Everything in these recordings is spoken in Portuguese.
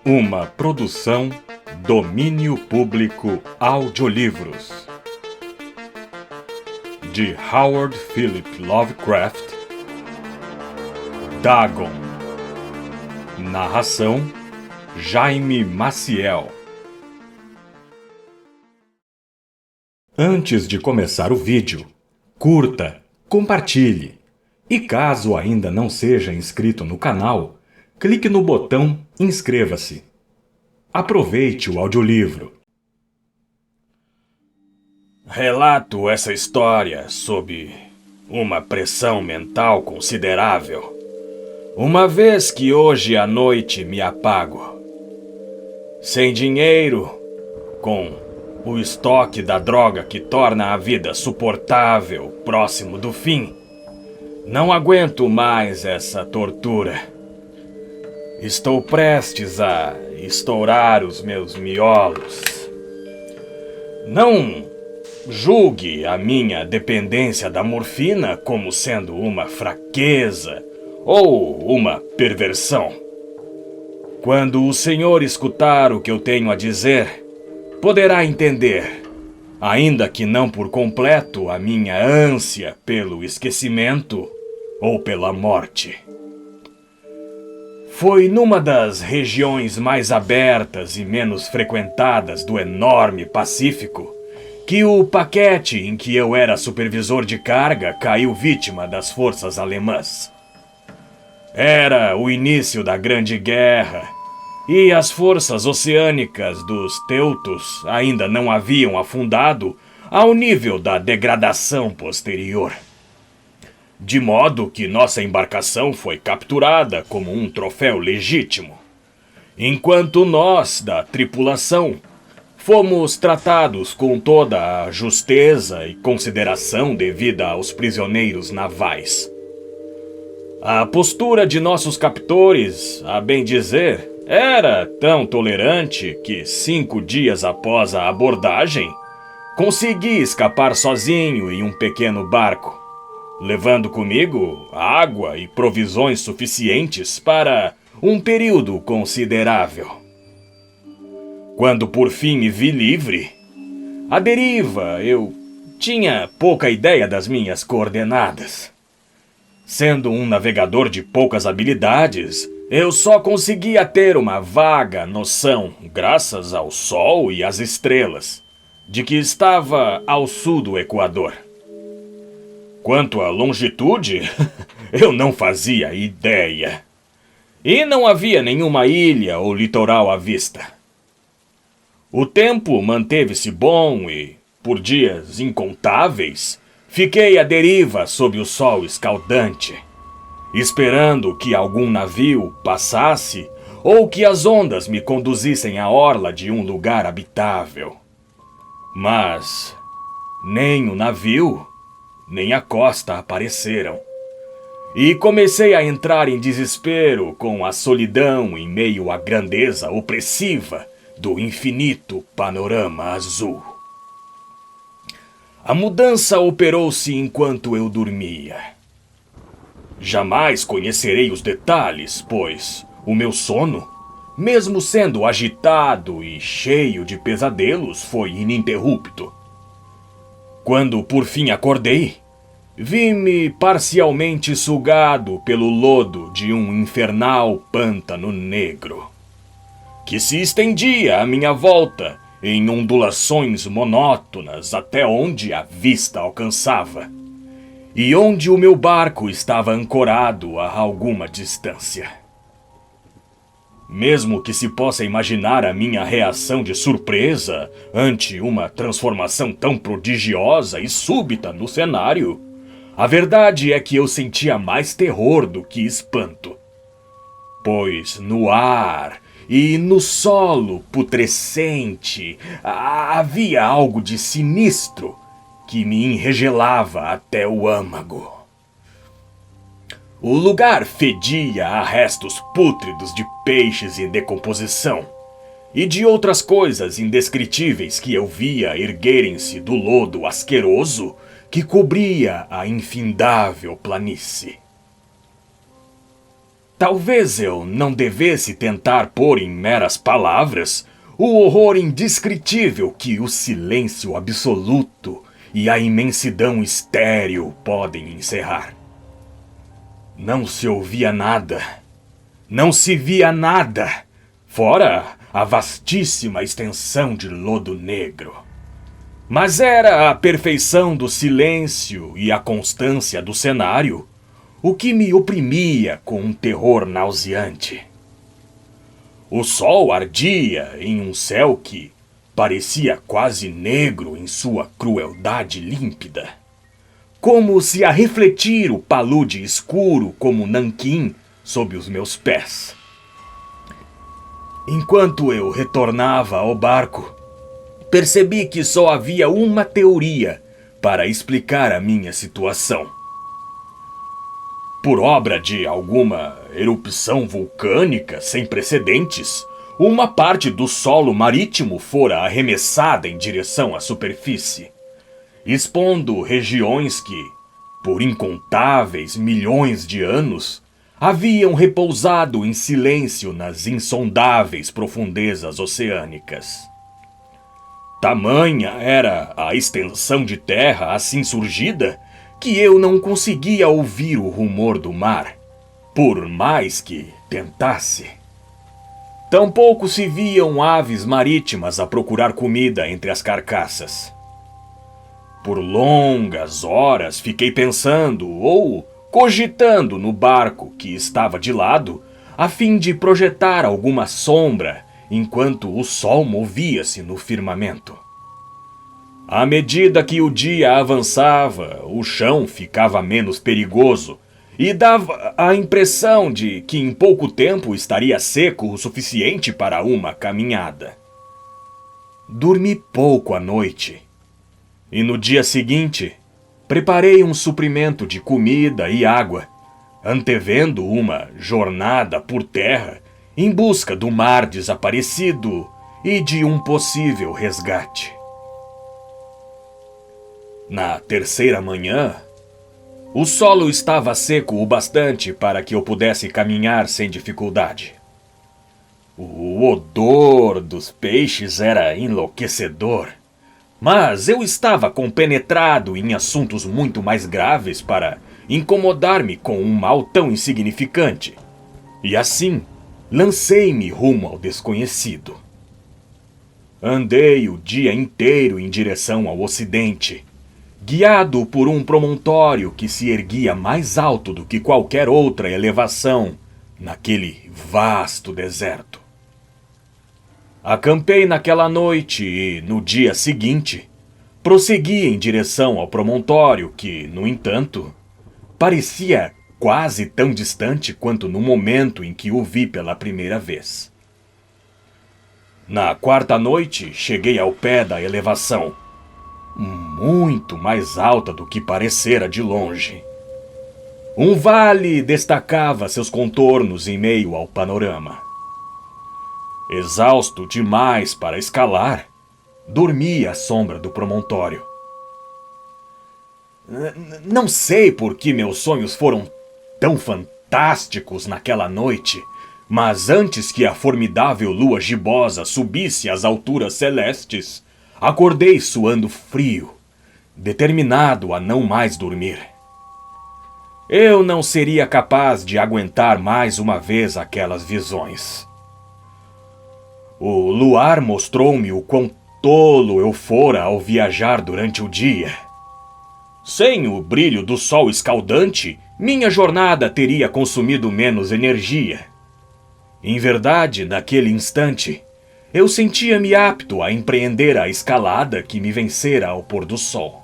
Uma produção Domínio Público Audiolivros de Howard Philip Lovecraft. Dagon. Narração Jaime Maciel. Antes de começar o vídeo, curta, compartilhe e caso ainda não seja inscrito no canal, clique no botão Inscreva-se. Aproveite o audiolivro. Relato essa história sob uma pressão mental considerável, uma vez que hoje à noite me apago. Sem dinheiro, com o estoque da droga que torna a vida suportável próximo do fim, não aguento mais essa tortura. Estou prestes a estourar os meus miolos. Não julgue a minha dependência da morfina como sendo uma fraqueza ou uma perversão. Quando o senhor escutar o que eu tenho a dizer, poderá entender, ainda que não por completo, a minha ânsia pelo esquecimento ou pela morte. Foi numa das regiões mais abertas e menos frequentadas do enorme Pacífico que o paquete em que eu era supervisor de carga caiu vítima das forças alemãs. Era o início da Grande Guerra e as forças oceânicas dos Teutos ainda não haviam afundado ao nível da degradação posterior. De modo que nossa embarcação foi capturada como um troféu legítimo, enquanto nós, da tripulação, fomos tratados com toda a justeza e consideração devida aos prisioneiros navais. A postura de nossos captores, a bem dizer, era tão tolerante que 5 dias após a abordagem, consegui escapar sozinho em um pequeno barco, levando comigo água e provisões suficientes para um período considerável. Quando por fim me vi livre, à deriva, eu tinha pouca ideia das minhas coordenadas. Sendo um navegador de poucas habilidades, eu só conseguia ter uma vaga noção, graças ao sol e às estrelas, de que estava ao sul do Equador. Quanto à longitude, eu não fazia ideia. E não havia nenhuma ilha ou litoral à vista. O tempo manteve-se bom e, por dias incontáveis, fiquei à deriva sob o sol escaldante, esperando que algum navio passasse ou que as ondas me conduzissem à orla de um lugar habitável. Mas nem o navio, nem a costa apareceram. E comecei a entrar em desespero com a solidão em meio à grandeza opressiva do infinito panorama azul. A mudança operou-se enquanto eu dormia. Jamais conhecerei os detalhes, pois o meu sono, mesmo sendo agitado e cheio de pesadelos, foi ininterrupto. Quando por fim acordei, vi-me parcialmente sugado pelo lodo de um infernal pântano negro, que se estendia à minha volta em ondulações monótonas até onde a vista alcançava, e onde o meu barco estava ancorado a alguma distância. Mesmo que se possa imaginar a minha reação de surpresa ante uma transformação tão prodigiosa e súbita no cenário, a verdade é que eu sentia mais terror do que espanto. Pois no ar e no solo putrescente havia algo de sinistro que me enregelava até o âmago. O lugar fedia a restos pútridos de peixes em decomposição e de outras coisas indescritíveis que eu via erguerem-se do lodo asqueroso que cobria a infindável planície. Talvez eu não devesse tentar pôr em meras palavras o horror indescritível que o silêncio absoluto e a imensidão estéril podem encerrar. Não se ouvia nada, não se via nada, fora a vastíssima extensão de lodo negro. Mas era a perfeição do silêncio e a constância do cenário o que me oprimia com um terror nauseante. O sol ardia em um céu que parecia quase negro em sua crueldade límpida, como se a refletir o palude escuro como nanquim sob os meus pés. Enquanto eu retornava ao barco, percebi que só havia uma teoria para explicar a minha situação. Por obra de alguma erupção vulcânica sem precedentes, uma parte do solo marítimo fora arremessada em direção à superfície, expondo regiões que, por incontáveis milhões de anos, haviam repousado em silêncio nas insondáveis profundezas oceânicas. Tamanha era a extensão de terra assim surgida que eu não conseguia ouvir o rumor do mar, por mais que tentasse. Tampouco se viam aves marítimas a procurar comida entre as carcaças. Por longas horas fiquei pensando ou cogitando no barco que estava de lado, a fim de projetar alguma sombra enquanto o sol movia-se no firmamento. À medida que o dia avançava, o chão ficava menos perigoso e dava a impressão de que em pouco tempo estaria seco o suficiente para uma caminhada. Dormi pouco à noite e no dia seguinte preparei um suprimento de comida e água, antevendo uma jornada por terra em busca do mar desaparecido e de um possível resgate. Na terceira manhã, o solo estava seco o bastante para que eu pudesse caminhar sem dificuldade. O odor dos peixes era enlouquecedor, mas eu estava compenetrado em assuntos muito mais graves para incomodar-me com um mal tão insignificante. E assim, lancei-me rumo ao desconhecido. Andei o dia inteiro em direção ao ocidente, guiado por um promontório que se erguia mais alto do que qualquer outra elevação naquele vasto deserto. Acampei naquela noite e, no dia seguinte, prossegui em direção ao promontório que, no entanto, parecia quase tão distante quanto no momento em que o vi pela primeira vez. Na quarta noite, cheguei ao pé da elevação, muito mais alta do que parecera de longe. Um vale destacava seus contornos em meio ao panorama. Exausto demais para escalar, dormi à sombra do promontório. Não sei por que meus sonhos foram tão fantásticos naquela noite, mas antes que a formidável lua gibosa subisse às alturas celestes, acordei suando frio, determinado a não mais dormir. Eu não seria capaz de aguentar mais uma vez aquelas visões. O luar mostrou-me o quão tolo eu fora ao viajar durante o dia. Sem o brilho do sol escaldante, minha jornada teria consumido menos energia. Em verdade, naquele instante, eu sentia-me apto a empreender a escalada que me vencera ao pôr do sol.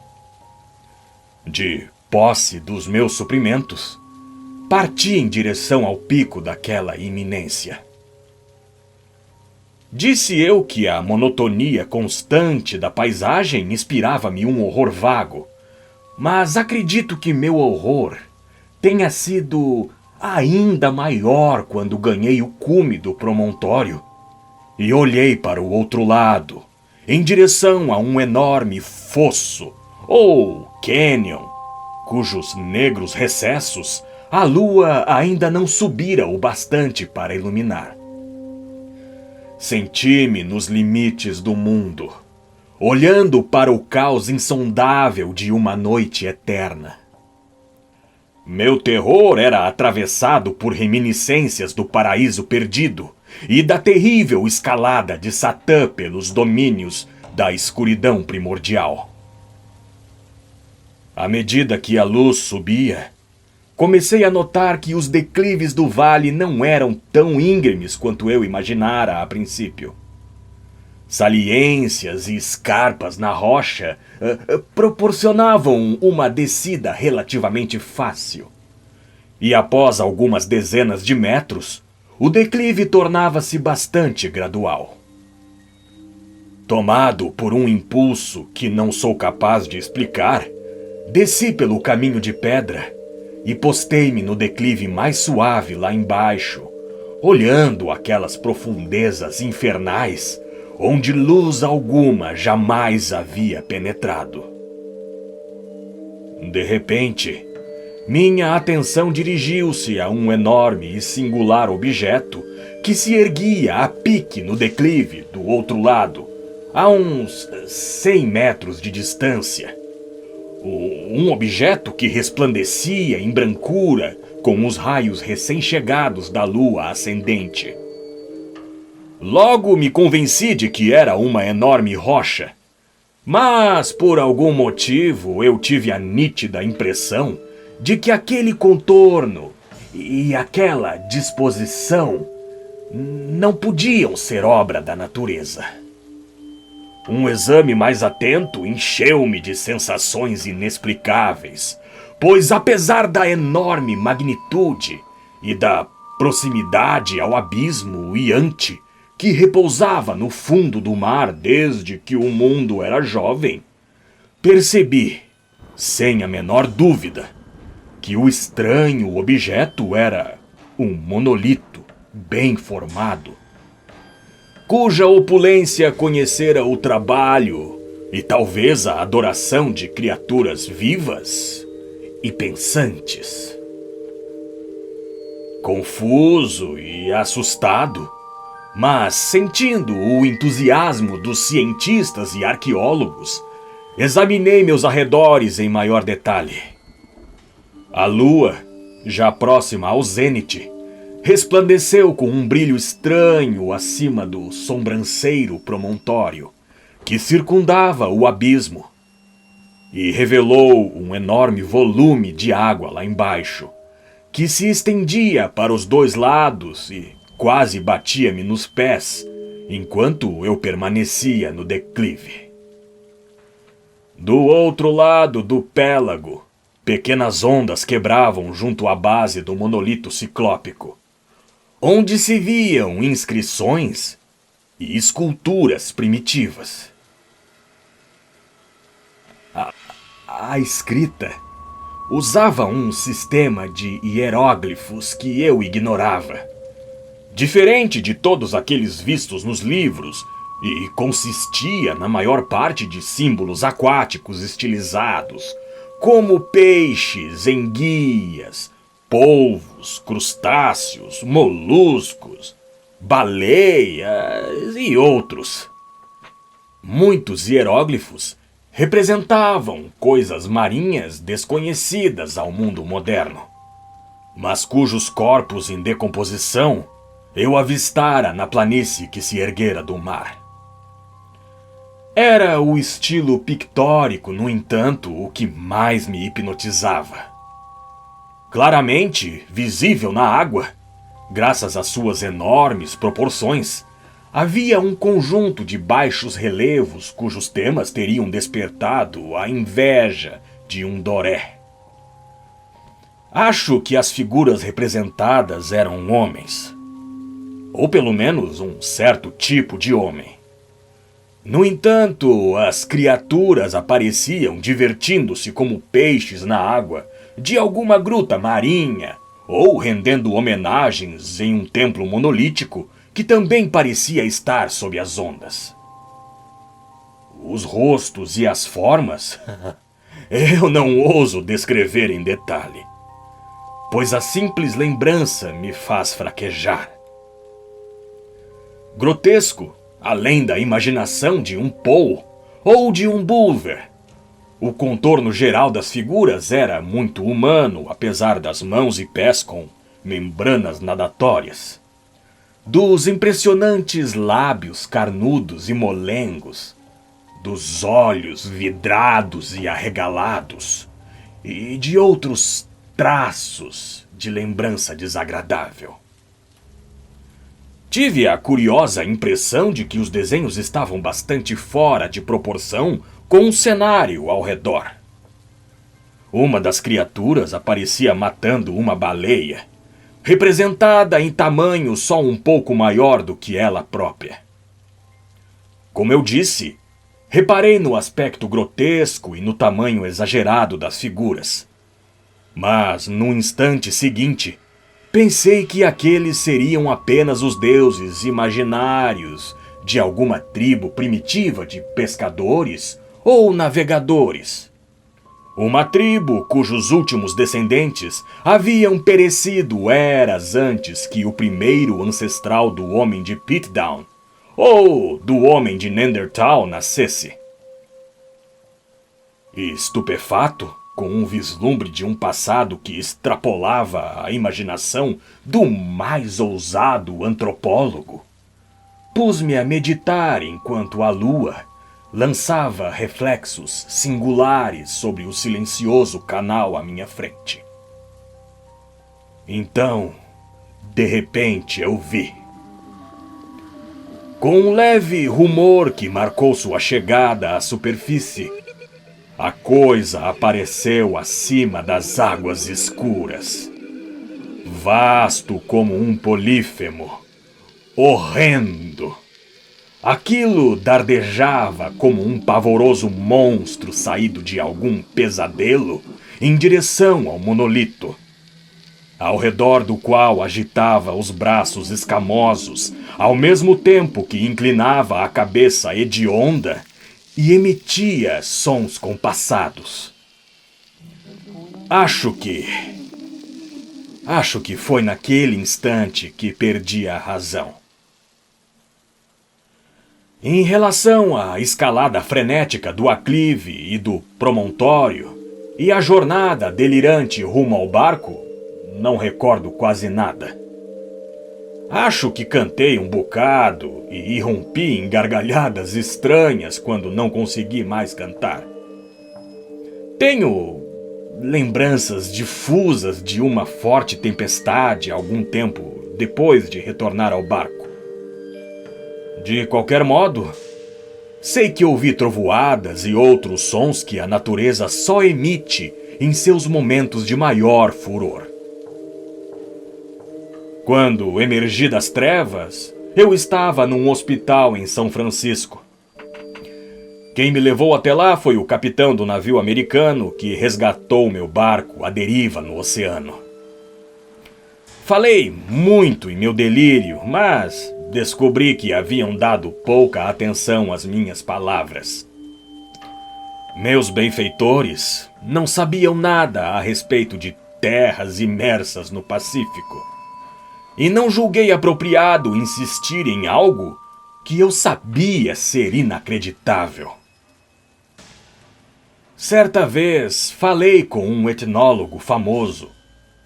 De posse dos meus suprimentos, parti em direção ao pico daquela iminência. Disse eu que a monotonia constante da paisagem inspirava-me um horror vago, mas acredito que meu horror tenha sido ainda maior quando ganhei o cume do promontório e olhei para o outro lado, em direção a um enorme fosso, ou cânion, cujos negros recessos A lua ainda não subira o bastante para iluminar. Senti-me nos limites do mundo, olhando para o caos insondável de uma noite eterna. Meu terror era atravessado por reminiscências do paraíso perdido e da terrível escalada de Satã pelos domínios da escuridão primordial. À medida que a luz subia, comecei a notar que os declives do vale não eram tão íngremes quanto eu imaginara a princípio. Saliências e escarpas na rocha proporcionavam uma descida relativamente fácil. E após algumas dezenas de metros, o declive tornava-se bastante gradual. Tomado por um impulso que não sou capaz de explicar, desci pelo caminho de pedra e postei-me no declive mais suave lá embaixo, olhando aquelas profundezas infernais onde luz alguma jamais havia penetrado. De repente, minha atenção dirigiu-se a um enorme e singular objeto que se erguia a pique no declive do outro lado, a uns 100 metros de distância. Um objeto que resplandecia em brancura com os raios recém-chegados da lua ascendente. Logo me convenci de que era uma enorme rocha, mas por algum motivo eu tive a nítida impressão de que aquele contorno e aquela disposição não podiam ser obra da natureza. Um exame mais atento encheu-me de sensações inexplicáveis, pois apesar da enorme magnitude e da proximidade ao abismo iante que repousava no fundo do mar desde que o mundo era jovem, percebi, sem a menor dúvida, que o estranho objeto era um monolito bem formado, cuja opulência conhecera o trabalho e talvez a adoração de criaturas vivas e pensantes. Confuso e assustado, mas sentindo o entusiasmo dos cientistas e arqueólogos, examinei meus arredores em maior detalhe. A lua, já próxima ao zênite, resplandeceu com um brilho estranho acima do sobranceiro promontório que circundava o abismo e revelou um enorme volume de água lá embaixo, que se estendia para os dois lados e quase batia-me nos pés enquanto eu permanecia no declive. Do outro lado do pélago, pequenas ondas quebravam junto à base do monolito ciclópico, onde se viam inscrições e esculturas primitivas. A escrita usava um sistema de hieróglifos que eu ignorava, diferente de todos aqueles vistos nos livros, e consistia na maior parte de símbolos aquáticos estilizados, como peixes, enguias, polvos, crustáceos, moluscos, baleias e outros. Muitos hieróglifos representavam coisas marinhas desconhecidas ao mundo moderno, mas cujos corpos em decomposição eu avistara na planície que se erguera do mar. Era o estilo pictórico, no entanto, o que mais me hipnotizava. Claramente visível na água, graças às suas enormes proporções, havia um conjunto de baixos relevos cujos temas teriam despertado a inveja de um doré. Acho que as figuras representadas eram homens, ou pelo menos um certo tipo de homem. No entanto, as criaturas apareciam divertindo-se como peixes na água de alguma gruta marinha ou rendendo homenagens em um templo monolítico que também parecia estar sob as ondas. Os rostos e as formas eu não ouso descrever em detalhe. pois a simples lembrança me faz fraquejar. Grotesco, além da imaginação de um Poe ou de um Bulwer. O contorno geral das figuras era muito humano, apesar das mãos e pés com membranas nadatórias. Dos impressionantes lábios carnudos e molengos, dos olhos vidrados e arregalados, e de outros traços de lembrança desagradável. Tive a curiosa impressão de que os desenhos estavam bastante fora de proporção com o cenário ao redor. Uma das criaturas aparecia matando uma baleia, representada em tamanho só um pouco maior do que ela própria. Como eu disse, reparei no aspecto grotesco e no tamanho exagerado das figuras. Mas, no instante seguinte, pensei que aqueles seriam apenas os deuses imaginários de alguma tribo primitiva de pescadores ou navegadores. Uma tribo cujos últimos descendentes haviam perecido eras antes que o primeiro ancestral do homem de Pitdown ou do homem de Neanderthal nascesse. Estupefato, com um vislumbre de um passado que extrapolava a imaginação do mais ousado antropólogo, pus-me a meditar enquanto a lua lançava reflexos singulares sobre o silencioso canal à minha frente. Então, de repente, eu vi. Com um leve rumor que marcou sua chegada à superfície, a coisa apareceu acima das águas escuras, vasto como um polífemo, horrendo. Aquilo dardejava como um pavoroso monstro saído de algum pesadelo em direção ao monolito, ao redor do qual agitava os braços escamosos, ao mesmo tempo que inclinava a cabeça hedionda e emitia sons compassados. Acho que foi naquele instante que perdi a razão. Em relação à escalada frenética do aclive e do promontório e a jornada delirante rumo ao barco, não recordo quase nada. Acho que cantei um bocado e irrompi em gargalhadas estranhas quando não consegui mais cantar. Tenho lembranças difusas de uma forte tempestade algum tempo depois de retornar ao barco. De qualquer modo, sei que ouvi trovoadas e outros sons que a natureza só emite em seus momentos de maior furor. Quando emergi das trevas, eu estava num hospital em São Francisco. Quem me levou até lá foi o capitão do navio americano que resgatou meu barco à deriva no oceano. Falei muito em meu delírio, mas descobri que haviam dado pouca atenção às minhas palavras. Meus benfeitores não sabiam nada a respeito de terras imersas no Pacífico. E não julguei apropriado insistir em algo que eu sabia ser inacreditável. Certa vez falei com um etnólogo famoso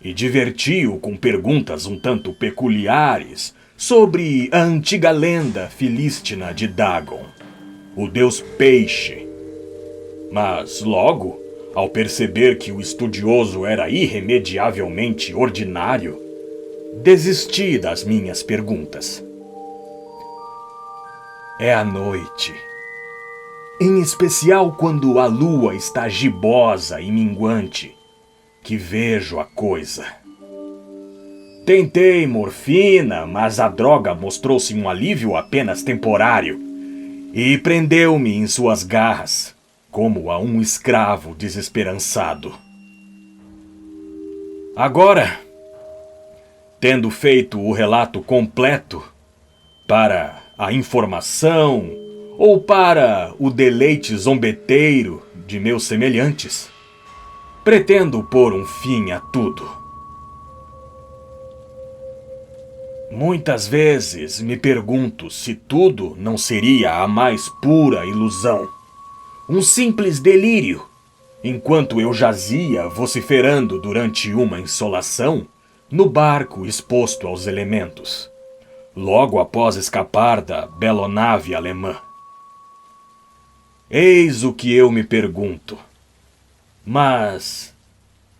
e diverti-o com perguntas um tanto peculiares sobre a antiga lenda filístina de Dagon, o deus peixe. Mas logo, ao perceber que o estudioso era irremediavelmente ordinário, desisti das minhas perguntas. É a noite, em especial quando a lua está gibosa e minguante, que vejo a coisa. Tentei morfina, mas a droga mostrou-se um alívio apenas temporário e prendeu-me em suas garras, como a um escravo desesperançado. Agora, tendo feito o relato completo, para a informação ou para o deleite zombeteiro de meus semelhantes, pretendo pôr um fim a tudo. Muitas vezes me pergunto se tudo não seria a mais pura ilusão, um simples delírio, enquanto eu jazia vociferando durante uma insolação no barco exposto aos elementos, logo após escapar da belonave alemã. Eis o que eu me pergunto. Mas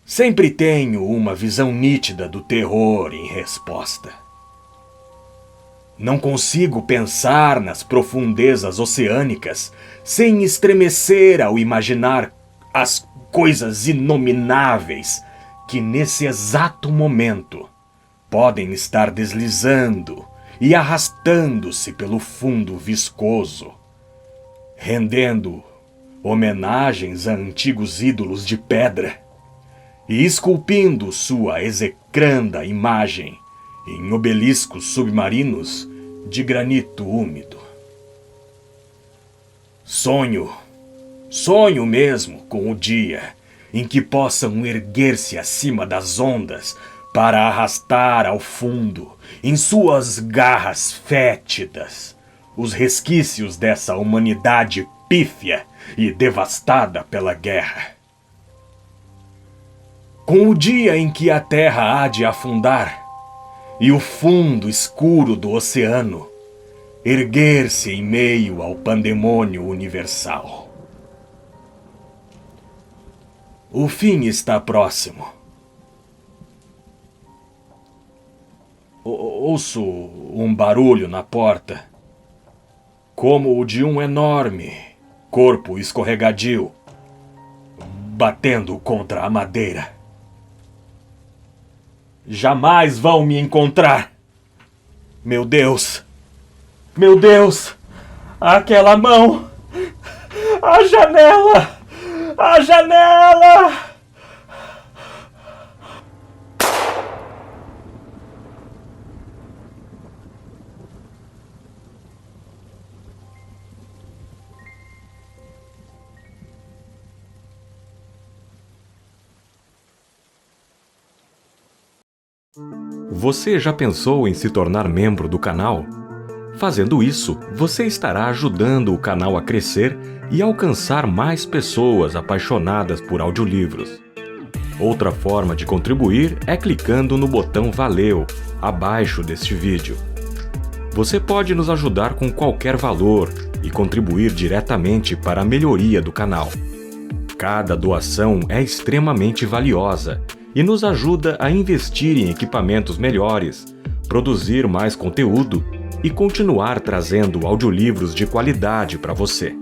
sempre tenho uma visão nítida do terror em resposta. Não consigo pensar nas profundezas oceânicas sem estremecer ao imaginar as coisas inomináveis que nesse exato momento podem estar deslizando e arrastando-se pelo fundo viscoso, rendendo homenagens a antigos ídolos de pedra e esculpindo sua execranda imagem em obeliscos submarinos de granito úmido. Sonho mesmo com o dia em que possam erguer-se acima das ondas para arrastar ao fundo, em suas garras fétidas, os resquícios dessa humanidade pífia e devastada pela guerra. Com o dia em que a terra há de afundar e o fundo escuro do oceano erguer-se em meio ao pandemônio universal. O fim está próximo. Ouço um barulho na porta, como o de um enorme corpo escorregadio batendo contra a madeira. Jamais vão me encontrar. Meu Deus! Meu Deus! Aquela mão! A janela! A janela! Você já pensou em se tornar membro do canal? Fazendo isso, você estará ajudando o canal a crescer e alcançar mais pessoas apaixonadas por audiolivros. Outra forma de contribuir é clicando no botão Valeu, abaixo deste vídeo. Você pode nos ajudar com qualquer valor e contribuir diretamente para a melhoria do canal. Cada doação é extremamente valiosa e nos ajuda a investir em equipamentos melhores, produzir mais conteúdo e continuar trazendo audiolivros de qualidade para você.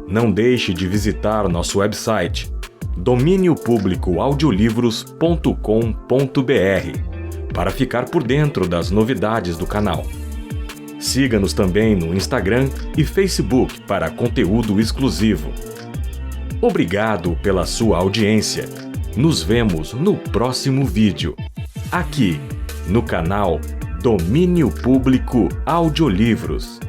Não deixe de visitar nosso website dominiopublicoaudiolivros.com.br para ficar por dentro das novidades do canal. Siga-nos também no Instagram e Facebook para conteúdo exclusivo. Obrigado pela sua audiência. Nos vemos no próximo vídeo, aqui no canal Domínio Público Audiolivros.